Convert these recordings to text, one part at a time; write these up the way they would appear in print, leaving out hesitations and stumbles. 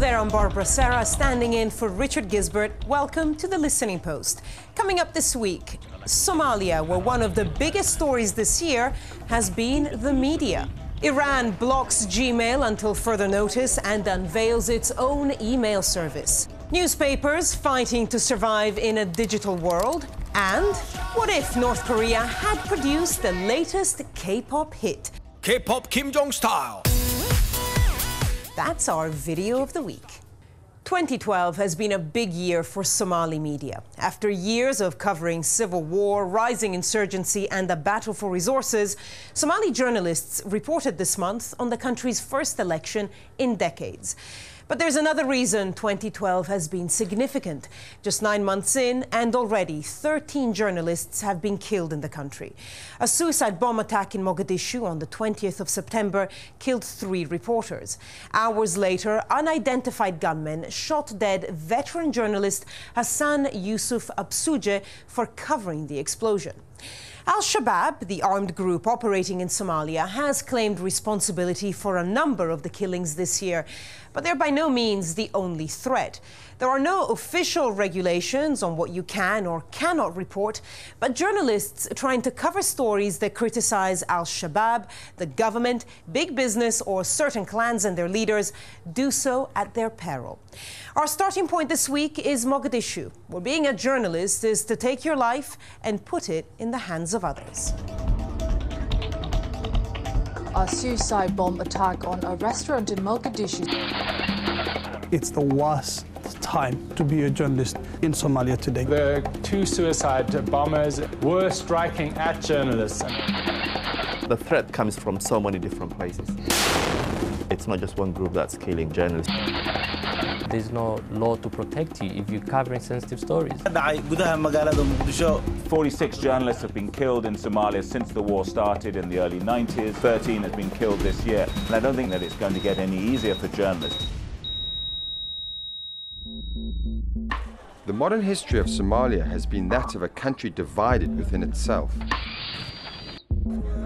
there, I'm Barbara Serra, standing in for Richard Gisbert. Welcome to the Listening Post. Coming up this week, Somalia, where one of the biggest stories this year has been the media. Iran blocks Gmail until further notice and unveils its own email service. Newspapers fighting to survive in a digital world. And what if North Korea had produced the latest K-pop hit? K-pop Kim Jong style. That's our video of the week. 2012 has been a big year for Somali media. After years of covering civil war, rising insurgency and a battle for resources, Somali journalists reported this month on the country's first election in decades. But there's another reason 2012 has been significant. Just 9 months in, and already 13 journalists have been killed in the country. A suicide bomb attack in Mogadishu on the 20th of September killed 3 reporters. Hours later, unidentified gunmen shot dead veteran journalist Hassan Yusuf Absuje for covering the explosion. Al-shabaab, the armed group operating in Somalia, has claimed responsibility for a number of the killings this year, but they're by no means the only threat. There are no official regulations on what you can or cannot report, but journalists trying to cover stories that criticize al-shabaab, the government, big business, or certain clans and their leaders do so at their peril. Our starting point this week is Mogadishu, where being a journalist is to take your life and put it in the hands of others. A suicide bomb attack on a restaurant in Mogadishu. It's the worst time to be a journalist in Somalia today. The 2 suicide bombers were striking at journalists. The threat comes from so many different places. It's not just one group that's killing journalists. There's no law to protect you if you're covering sensitive stories. 46 journalists have been killed in Somalia since the war started in the early 90s. 13 have been killed this year. And I don't think that it's going to get any easier for journalists. The modern history of Somalia has been that of a country divided within itself.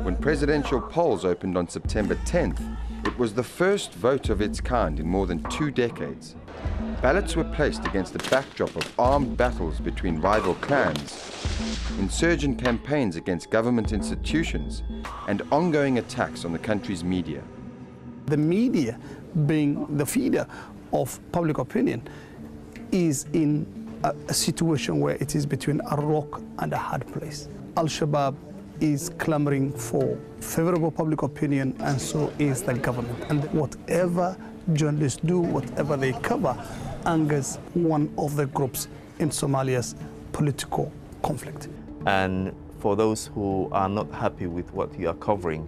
When presidential polls opened on September 10th, it was the first vote of its kind in more than 2 decades. Ballots were placed against a backdrop of armed battles between rival clans, insurgent campaigns against government institutions, and ongoing attacks on the country's media. The media, being the feeder of public opinion, is in a situation where it is between a rock and a hard place. Al-shabaab is clamoring for favorable public opinion, and so is the government. And whatever journalists do, whatever they cover, angers one of the groups in Somalia's political conflict. And for those who are not happy with what you are covering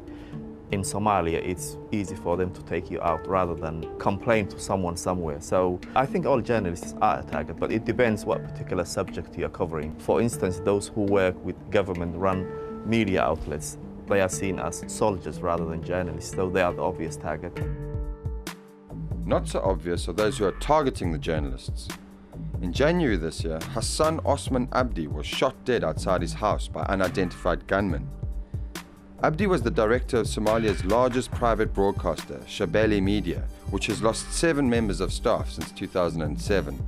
in Somalia, it's easy for them to take you out rather than complain to someone somewhere. So I think all journalists are a target, but it depends what particular subject you are covering. For instance, those who work with government-run media outlets, they are seen as soldiers rather than journalists, so they are the obvious target. Not so obvious are those who are targeting the journalists. In January this year, Hassan Osman Abdi was shot dead outside his house by unidentified gunmen. Abdi was the director of Somalia's largest private broadcaster, Shabelle Media, which has lost 7 members of staff since 2007.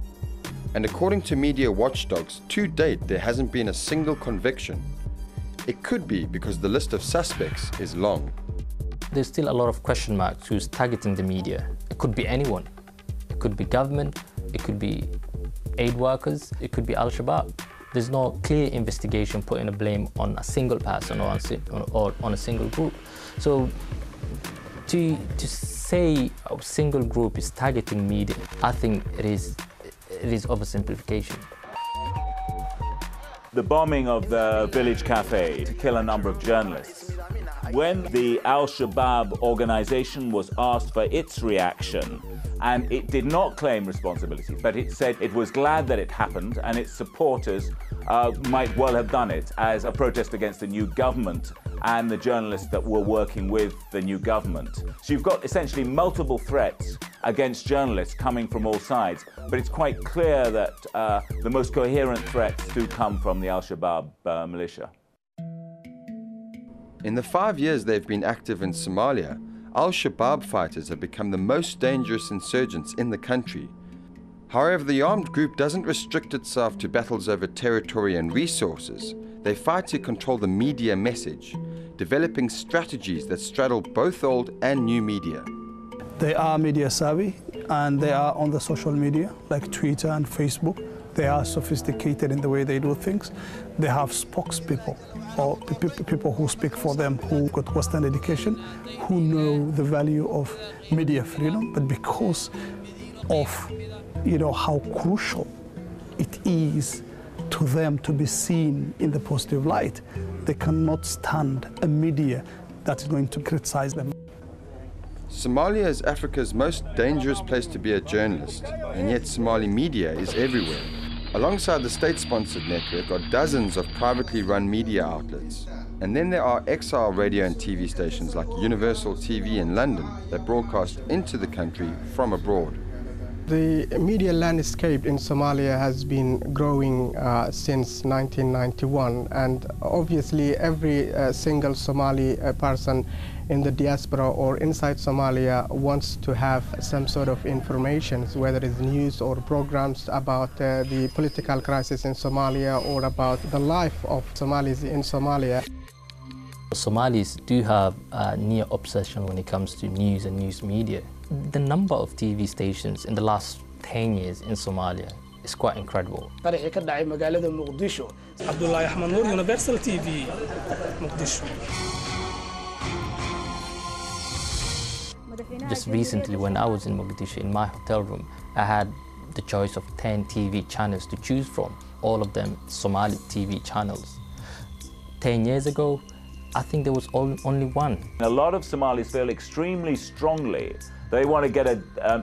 And according to media watchdogs, to date there hasn't been a single conviction. It could be because the list of suspects is long. There's still a lot of question marks who's targeting the media. It could be anyone. It could be government, it could be aid workers, it could be al-shabaab. There's no clear investigation putting a blame on a single person or on a single group. So to say a single group is targeting media, I think it is oversimplification. The bombing of the village cafe to kill a number of journalists. When the al-shabaab organization was asked for its reaction, and it did not claim responsibility, but it said it was glad that it happened and its supporters might well have done it as a protest against the new government and the journalists that were working with the new government. So you've got essentially multiple threats against journalists coming from all sides, but it's quite clear that the most coherent threats do come from the al-shabaab militia. In the 5 years they've been active in Somalia, al-shabaab fighters have become the most dangerous insurgents in the country. However, the armed group doesn't restrict itself to battles over territory and resources. They fight to control the media message, developing strategies that straddle both old and new media. They are media savvy and they are on the social media like Twitter and Facebook. They are sophisticated in the way they do things. They have spokespeople or people who speak for them who got Western education, who know the value of media freedom, but because of how crucial it is to them to be seen in the positive light, they cannot stand a media that is going to criticize them. Somalia is Africa's most dangerous place to be a journalist, and yet Somali media is everywhere. Alongside the state-sponsored network are dozens of privately run media outlets. And then there are exile radio and TV stations like Universal TV in London that broadcast into the country from abroad. The media landscape in Somalia has been growing since 1991, and obviously every single Somali person in the diaspora or inside Somalia wants to have some sort of information, whether it's news or programs about the political crisis in Somalia or about the life of Somalis in Somalia. Somalis do have a near obsession when it comes to news and news media. The number of TV stations in the last 10 years in Somalia is quite incredible. qaraxii ka dhacay magaalada Muqdisho. Abdullahi Ahmed Noor, Universal TV, Muqdisho. Just recently, when I was in Mogadishu, in my hotel room, I had the choice of 10 TV channels to choose from, all of them Somali TV channels. 10 years ago, I think there was only one. A lot of Somalis feel extremely strongly they want to get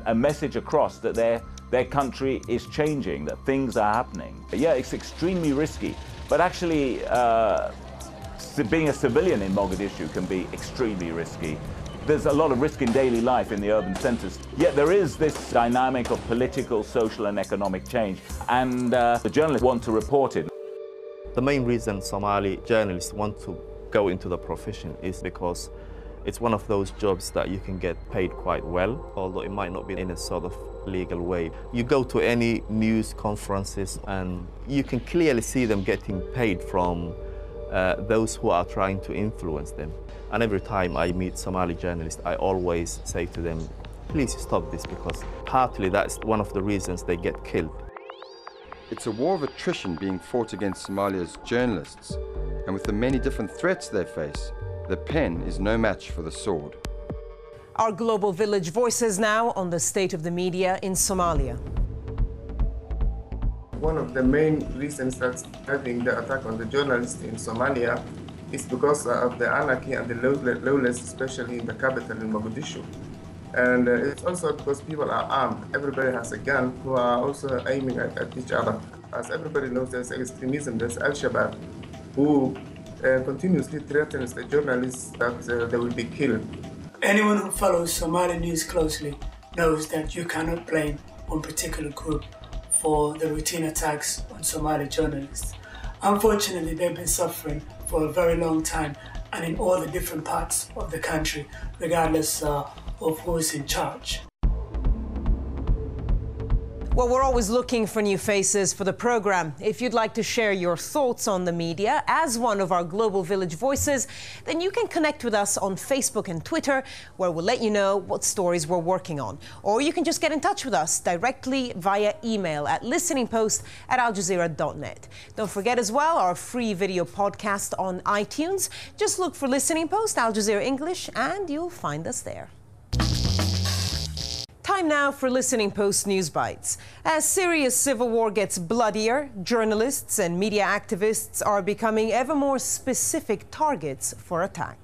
a message across that their country is changing, that things are happening. Yeah, it's extremely risky, but actually being a civilian in Mogadishu can be extremely risky. There's a lot of risk in daily life in the urban centres. Yet there is this dynamic of political, social and economic change, and the journalists want to report it. The main reason Somali journalists want to go into the profession is because it's one of those jobs that you can get paid quite well, although it might not be in a sort of legal way. You go to any news conferences and you can clearly see them getting paid from those who are trying to influence them. And every time I meet Somali journalists, I always say to them, please stop this, because partly that's one of the reasons they get killed. It's a war of attrition being fought against Somalia's journalists, and with the many different threats they face, the pen is no match for the sword. Our Global Village voices now on the state of the media in Somalia. One of the main reasons that's having the attack on the journalists in Somalia is because of the anarchy and the lawless, especially in the capital in Mogadishu. And it's also because people are armed. Everybody has a gun who are also aiming at each other. As everybody knows, there's extremism, there's al-shabaab, who continuously threatens the journalists that they will be killed. Anyone who follows Somali news closely knows that you cannot blame one particular group for the routine attacks on Somali journalists. Unfortunately, they've been suffering for a very long time and in all the different parts of the country, regardless of who is in charge. Well, we're always looking for new faces for the program. If you'd like to share your thoughts on the media as one of our Global Village voices, then you can connect with us on Facebook and Twitter, where we'll let you know what stories we're working on. Or you can just get in touch with us directly via email at listeningpost@aljazeera.net. Don't forget as well our free video podcast on iTunes. Just look for Listening Post, Al Jazeera English, and you'll find us there. Time now for Listening Post News Bites. As Syria's civil war gets bloodier, journalists and media activists are becoming ever more specific targets for attack.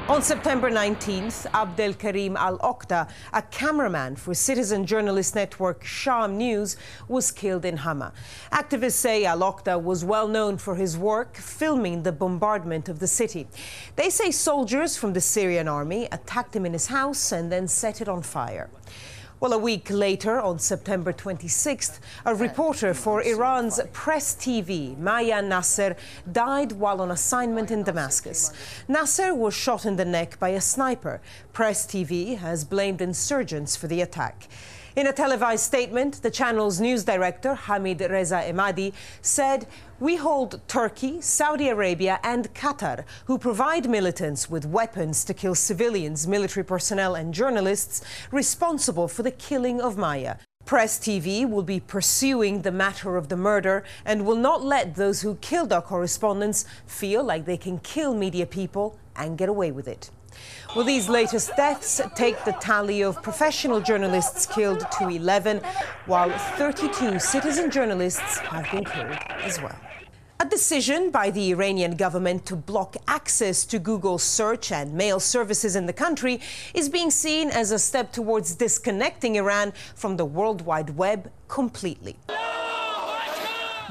On September 19th, Abdel Karim Al-Okta, a cameraman for citizen journalist network Sham News, was killed in Hama. Activists say Al-Okta was well known for his work filming the bombardment of the city. They say soldiers from the Syrian army attacked him in his house and then set it on fire. Well, a week later, on September 26th, a reporter for Iran's Press TV, Maya Nasser, died while on assignment in Damascus. Nasser was shot in the neck by a sniper. Press TV has blamed insurgents for the attack. In a televised statement, the channel's news director, Hamid Reza Emadi, said, "We hold Turkey, Saudi Arabia and Qatar, who provide militants with weapons to kill civilians, military personnel and journalists, responsible for the killing of Maya. Press TV will be pursuing the matter of the murder and will not let those who killed our correspondents feel like they can kill media people and get away with it." Well, these latest deaths take the tally of professional journalists killed to 11, while 32 citizen journalists have been killed as well. A decision by the Iranian government to block access to Google's search and mail services in the country is being seen as a step towards disconnecting Iran from the World Wide Web completely.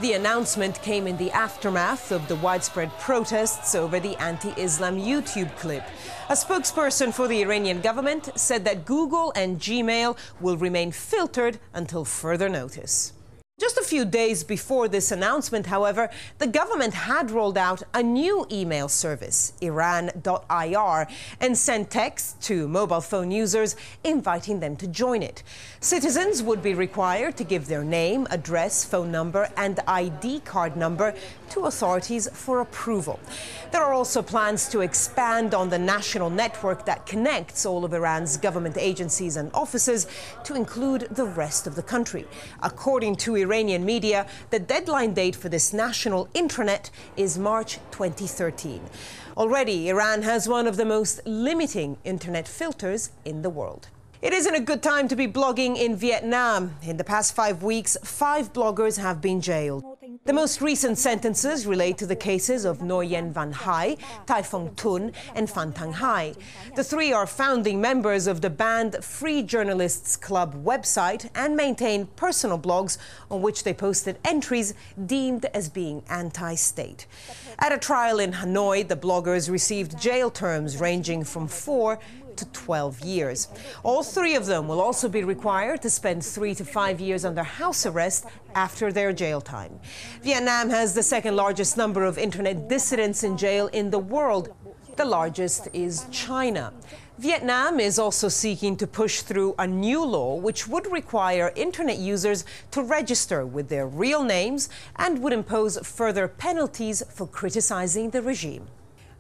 The announcement came in the aftermath of the widespread protests over the anti-Islam YouTube clip. A spokesperson for the Iranian government said that Google and Gmail will remain filtered until further notice. Just a few days before this announcement, however, the government had rolled out a new email service, Iran.ir, and sent texts to mobile phone users inviting them to join it. Citizens would be required to give their name, address, phone number and ID card number to authorities for approval. There are also plans to expand on the national network that connects all of Iran's government agencies and offices to include the rest of the country. According to Iranian media, the deadline date for this national intranet is March 2013. Already, Iran has one of the most limiting internet filters in the world. It isn't a good time to be blogging in Vietnam. In the past 5 weeks, 5 bloggers have been jailed. The most recent sentences relate to the cases of Nguyen Van Hai, Tai Phong Tun and Phan Thang Hai. The 3 are founding members of the banned Free Journalists Club website and maintain personal blogs on which they posted entries deemed as being anti-state. At a trial in Hanoi, the bloggers received jail terms ranging from 4 to 12 years. All 3 of them will also be required to spend 3 to 5 years under house arrest after their jail time. Vietnam has the second largest number of internet dissidents in jail in the world. The largest is China. Vietnam is also seeking to push through a new law which would require internet users to register with their real names and would impose further penalties for criticizing the regime.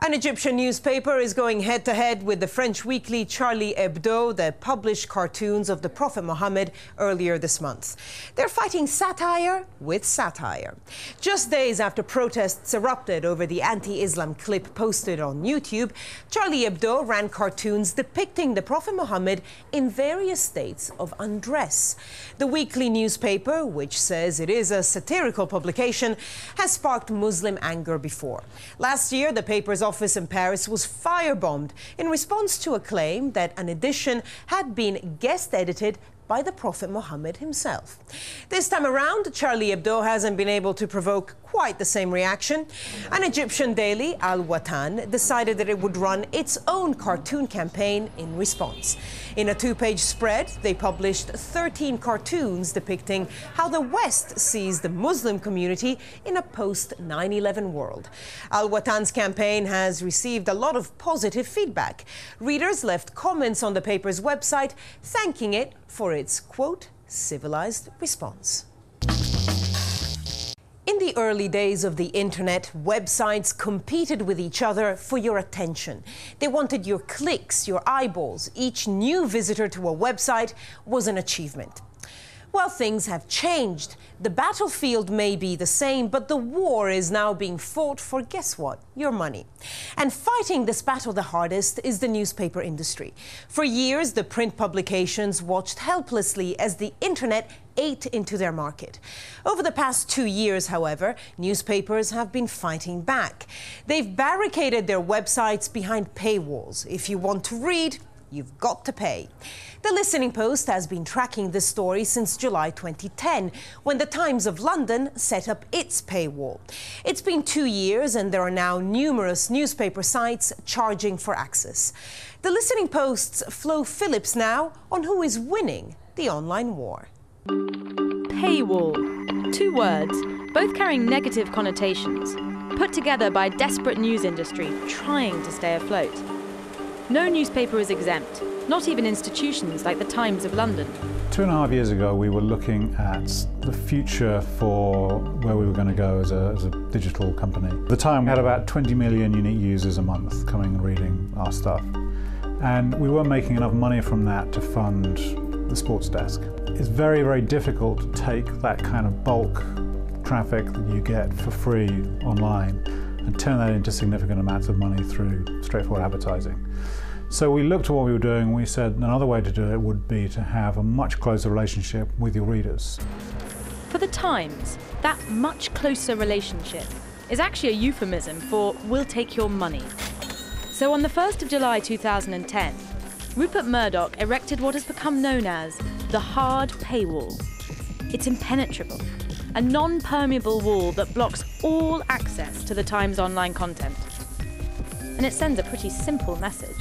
An Egyptian newspaper is going head-to-head with the French weekly Charlie Hebdo that published cartoons of the Prophet Muhammad earlier this month. They're fighting satire with satire. Just days after protests erupted over the anti-Islam clip posted on YouTube, Charlie Hebdo ran cartoons depicting the Prophet Muhammad in various states of undress. The weekly newspaper, which says it is a satirical publication, has sparked Muslim anger before. Last year, the paper's office in Paris was firebombed in response to a claim that an edition had been guest-edited by the Prophet Muhammad himself. This time around, Charlie Hebdo hasn't been able to provoke quite the same reaction. An Egyptian daily, Al-Watan, decided that it would run its own cartoon campaign in response. In a 2-page spread, they published 13 cartoons depicting how the West sees the Muslim community in a post-9/11 world. Al-Watan's campaign has received a lot of positive feedback. Readers left comments on the paper's website thanking it for its, quote, civilized response. In the early days of the internet, websites competed with each other for your attention. They wanted your clicks, your eyeballs. Each new visitor to a website was an achievement. Well, things have changed. The battlefield may be the same, but the war is now being fought for, guess what? Your money. And fighting this battle the hardest is the newspaper industry. For years, the print publications watched helplessly as the internet ate into their market. Over the past 2 years, however, newspapers have been fighting back. They've barricaded their websites behind paywalls. If you want to read, you've got to pay. The Listening Post has been tracking this story since July 2010, when the Times of London set up its paywall. It's been 2 years, and there are now numerous newspaper sites charging for access. The Listening Post's Flo Phillips now on who is winning the online war. Paywall. 2 words, both carrying negative connotations, put together by a desperate news industry trying to stay afloat. No newspaper is exempt, not even institutions like the Times of London. 2.5 years ago, we were looking at the future for where we were going to go as a digital company. At the time, we had about 20 million unique users a month coming and reading our stuff. And we weren't making enough money from that to fund the sports desk. It's very, very difficult to take that kind of bulk traffic that you get for free online and turn that into significant amounts of money through straightforward advertising. So we looked at what we were doing and we said another way to do it would be to have a much closer relationship with your readers. For the Times, that much closer relationship is actually a euphemism for "we'll take your money." So on the 1st of July 2010, Rupert Murdoch erected what has become known as the hard paywall. It's impenetrable, a non-permeable wall that blocks all access to the Times' online content. And it sends a pretty simple message.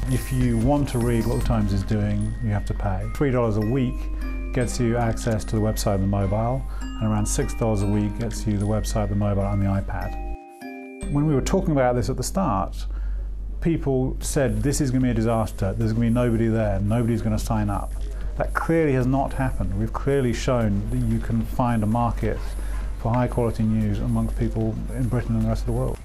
If you want to read what the Times is doing, you have to pay. $3 a week gets you access to the website and the mobile, and around $6 a week gets you the website, the mobile and the iPad. When we were talking about this at the start, people said this is going to be a disaster, there's going to be nobody there, nobody's going to sign up. That clearly has not happened. We've clearly shown that you can find a market for high quality news amongst people in Britain and the rest of the world.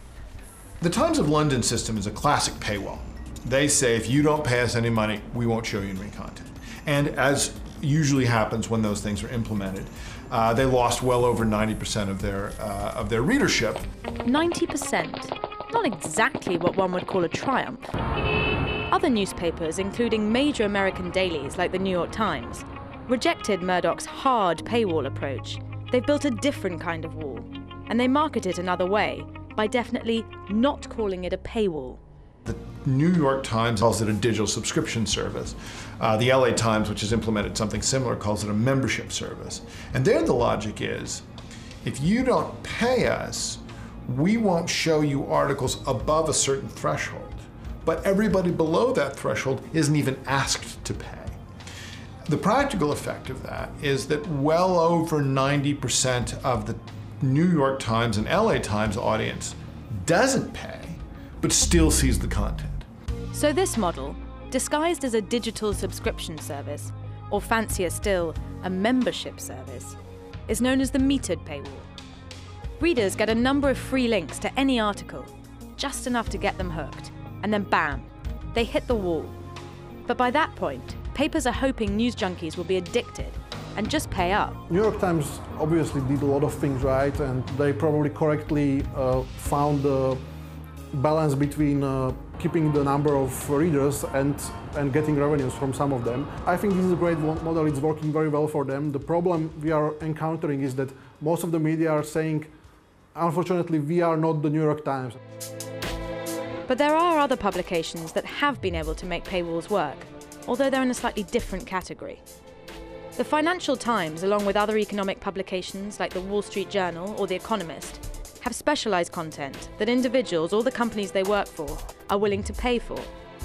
The Times of London system is a classic paywall. They say if you don't pay us any money, we won't show you any content. And as usually happens when those things are implemented, they lost well over 90% of their readership. 90%? Not exactly what one would call a triumph. Other newspapers, including major American dailies like the New York Times, rejected Murdoch's hard paywall approach. They've built a different kind of wall, and they market it another way by definitely not calling it a paywall. The New York Times calls it a digital subscription service. The LA Times, which has implemented something similar, calls it a membership service. And there the logic is, if you don't pay us, we won't show you articles above a certain threshold. But everybody below that threshold isn't even asked to pay. The practical effect of that is that well over 90% of the New York Times and LA Times audience doesn't pay, but still sees the content. So this model, disguised as a digital subscription service, or fancier still, a membership service, is known as the metered paywall. Readers get a number of free links to any article, just enough to get them hooked, and then bam, they hit the wall. But by that point, papers are hoping news junkies will be addicted and just pay up. New York Times obviously did a lot of things right, and they probably correctly found the balance between keeping the number of readers and getting revenues from some of them. I think this is a great model, it's working very well for them. The problem we are encountering is that most of the media are saying, unfortunately, we are not the New York Times. But there are other publications that have been able to make paywalls work, although they're in a slightly different category. The Financial Times, along with other economic publications like the Wall Street Journal or The Economist, have specialised content that individuals or the companies they work for are willing to pay for.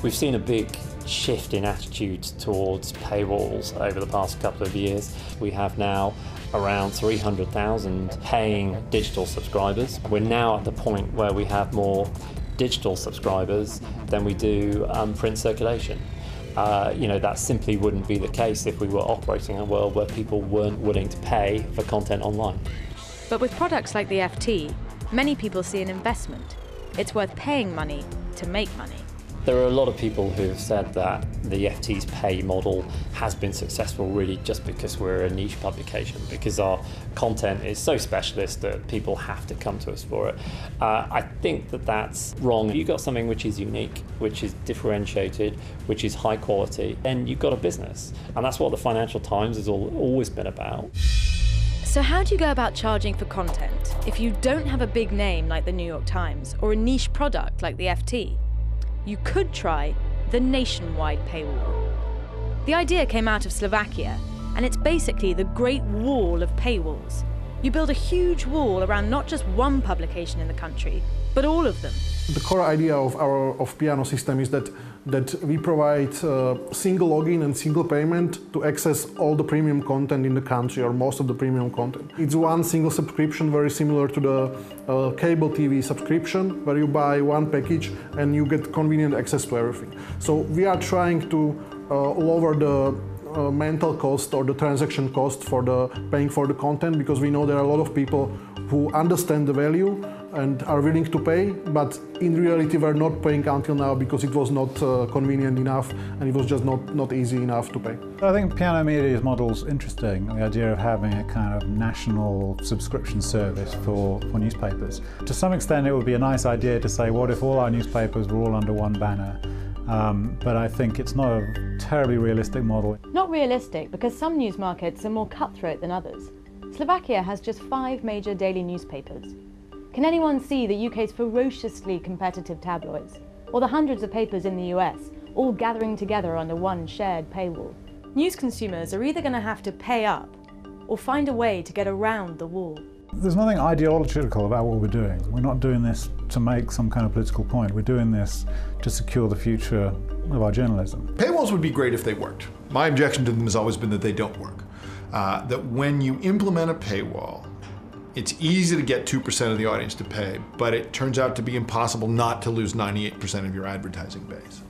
We've seen a big shift in attitudes towards paywalls over the past couple of years. We have now around 300,000 paying digital subscribers. We're now at the point where we have more digital subscribers than we do print circulation. That simply wouldn't be the case if we were operating in a world where people weren't willing to pay for content online. But with products like the FT, many people see an investment. It's worth paying money to make money. There are a lot of people who have said that the FT's pay model has been successful really just because we're a niche publication, because our content is so specialist that people have to come to us for it. I think that that's wrong. You've got something which is unique, which is differentiated, which is high quality, and you've got a business. And that's what the Financial Times has always been about. So how do you go about charging for content if you don't have a big name like the New York Times or a niche product like the FT? You could try the nationwide paywall. The idea came out of Slovakia, and it's basically the Great Wall of paywalls. You build a huge wall around not just one publication in the country, but all of them. The core idea of our Piano system is that that we provide single login and single payment to access all the premium content in the country, or most of the premium content. It's one single subscription, very similar to the cable TV subscription, where you buy one package and you get convenient access to everything. So we are trying to lower the mental cost or the transaction cost for the paying for the content, because we know there are a lot of people who understand the value and are willing to pay, but in reality were not paying until now because it was not convenient enough and it was just not easy enough to pay. I think Piano Media's model is interesting, the idea of having a kind of national subscription service for newspapers. To some extent it would be a nice idea to say, what if all our newspapers were all under one banner? But I think it's not a terribly realistic model. Not realistic because some news markets are more cutthroat than others. Slovakia has just 5 major daily newspapers. Can anyone see the UK's ferociously competitive tabloids, or the hundreds of papers in the US, all gathering together under one shared paywall? News consumers are either going to have to pay up, or find a way to get around the wall. There's nothing ideological about what we're doing. We're not doing this to make some kind of political point. We're doing this to secure the future of our journalism. Paywalls would be great if they worked. My objection to them has always been that they don't work. That when you implement a paywall, it's easy to get 2% of the audience to pay, but it turns out to be impossible not to lose 98% of your advertising base.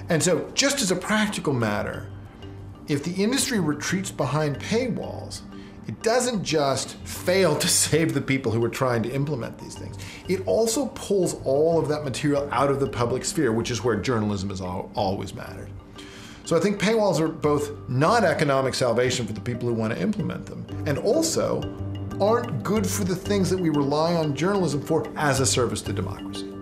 And so, just as a practical matter, if the industry retreats behind paywalls, it doesn't just fail to save the people who are trying to implement these things. It also pulls all of that material out of the public sphere, which is where journalism has always mattered. So I think paywalls are both not economic salvation for the people who want to implement them, and also aren't good for the things that we rely on journalism for as a service to democracy.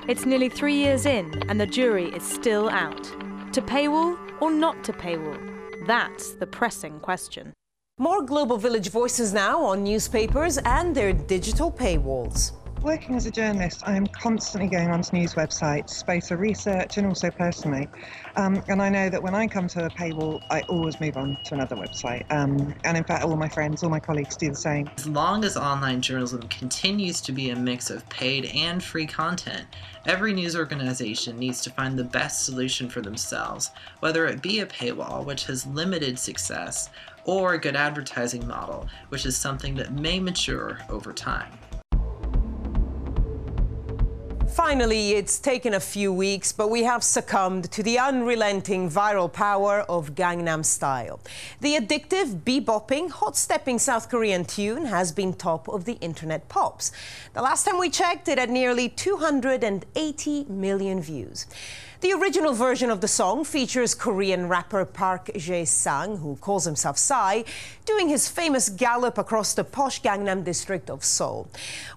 It's nearly 3 years in, and the jury is still out. To paywall or not to paywall? That's the pressing question. More Global Village voices now on newspapers and their digital paywalls. Working as a journalist, I am constantly going onto news websites, both for research and also personally. And I know that when I come to a paywall, I always move on to another website. And in fact, all my friends, all my colleagues do the same. As long as online journalism continues to be a mix of paid and free content, every news organization needs to find the best solution for themselves, whether it be a paywall, which has limited success, or a good advertising model, which is something that may mature over time. Finally, it's taken a few weeks, but we have succumbed to the unrelenting viral power of Gangnam Style. The addictive, bebopping, hot-stepping South Korean tune has been top of the internet pops. The last time we checked, it had nearly 280 million views. The original version of the song features Korean rapper Park Jae-sang, who calls himself Psy, doing his famous gallop across the posh Gangnam district of Seoul.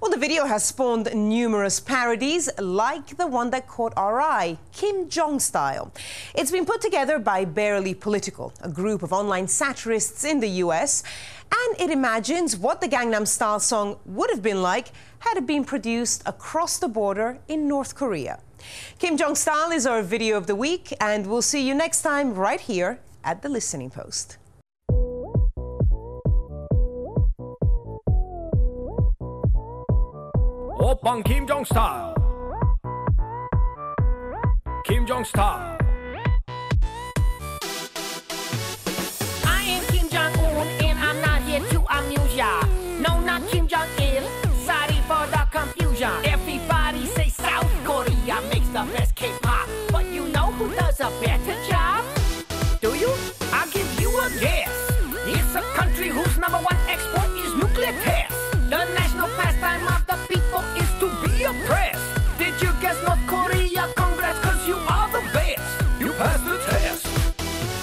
Well, the video has spawned numerous parodies, like the one that caught our eye, Kim Jong Style. It's been put together by Barely Political, a group of online satirists in the US, and it imagines what the Gangnam Style song would have been like had it been produced across the border in North Korea. Kim Jong Style is our video of the week, and we'll see you next time right here at The Listening Post. Open Kim Jong Style. Kim Jong Style. I am Kim Jong-un and I'm not here to amuse ya. No, not Kim Jong-il. Sorry for the confusion. Everybody say South Korea makes the best K-pop, but you know who does a better job? Do you? I'll give you a guess. It's a country whose #1 export is nuclear tests. The national pastime of the people is to be oppressed. Did you guess North Korea? Congrats, cause you are the best. You passed the test.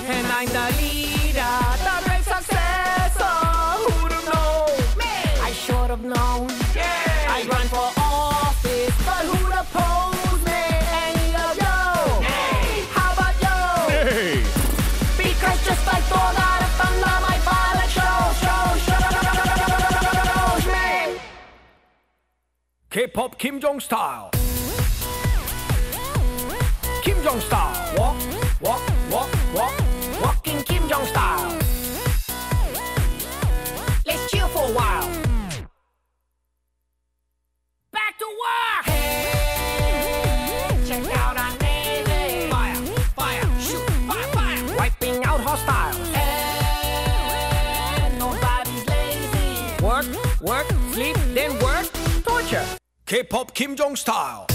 And I'm the leader, the great successor. Who'd have known? Me. I should have known. Yeah. I run for office, but who'd oppose me? Any of you? Nay. How about you? Hey. Because just like Thor got a thunder, my pilot shows me. K-pop Kim Jong Style. Kim Jong Style. Walk, walk, walk, walk. Walking Kim Jong Style. Let's chill for a while. Back to work. Hey, check out our navy. work, sleep, then work, torture. K-pop Kim Jong style.